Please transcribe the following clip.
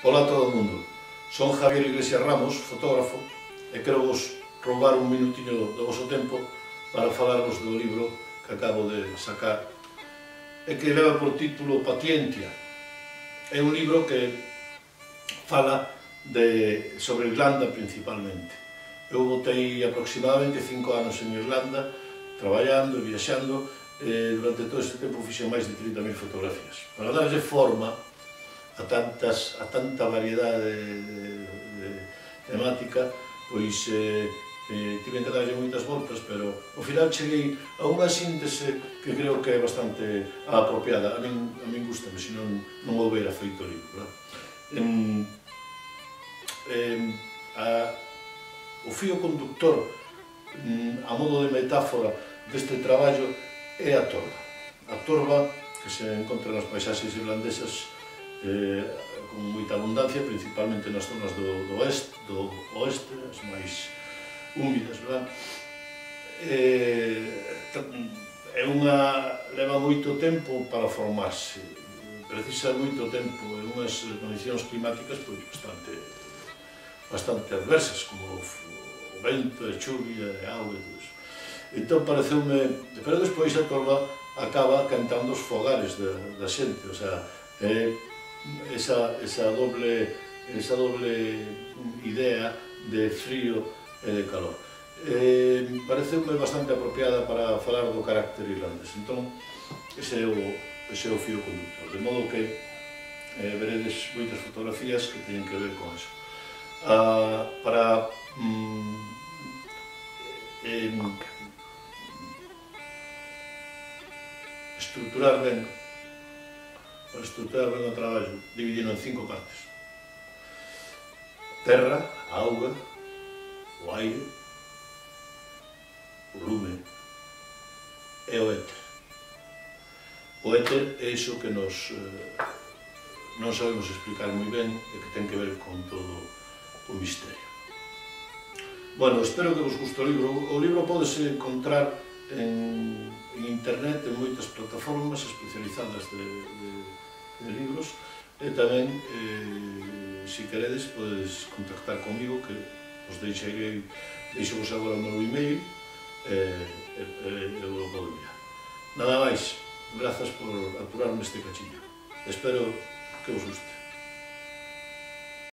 Ola a todo o mundo, son Javier Iglesias Ramos, fotógrafo, e quero vos roubar un minutiño do vosso tempo para falarvos do libro que acabo de sacar e que leva por título Patientia. É un libro que fala sobre Irlanda principalmente. Eu botei aproximadamente 5 anos en Irlanda, traballando e viaxando, durante todo este tempo fixen máis de 30.000 fotografías. Para darlle forma a tanta variedade de temática, pois tive que darlle moitas voltas, pero ao final cheguei a unha síntese que creo que é bastante apropiada. A min gustame, senón non houbera feito o libro. O fío conductor, a modo de metáfora deste traballo, é a torba. A torba que se encontra nas paisaxes irlandesas con moita abundancia, principalmente nas zonas do oeste, as máis húmidas, verdad? Leva moito tempo para formarse, precisa moito tempo e unhas condicións climáticas bastante adversas, como o vento, a chuvia, a auga e todo iso. Entón pareceume, pero despois a torba acaba cantando os fogares da xente, o sea, esa doble idea de frío e de calor. Pareceume bastante apropiada para falar do carácter irlandés. Entón, ese é o fío conductor, de modo que veredes moitas fotografías que teñen que ver con eso. Para estruturar ben o traballo, dividido en 5 partes: terra, a auga, o aire, o lume e o éter. O éter é iso que non sabemos explicar moi ben e que ten que ver con todo o misterio. Bueno, espero que vos guste o libro. O libro pódese encontrar en internet, en moitas plataformas especializadas de libros, e tamén, se queredes, podedes contactar comigo, que vos deixo-vos agora o meu email e vos lo podo enviar. Nada máis, grazas por apurarme este cachiño. Espero que vos guste.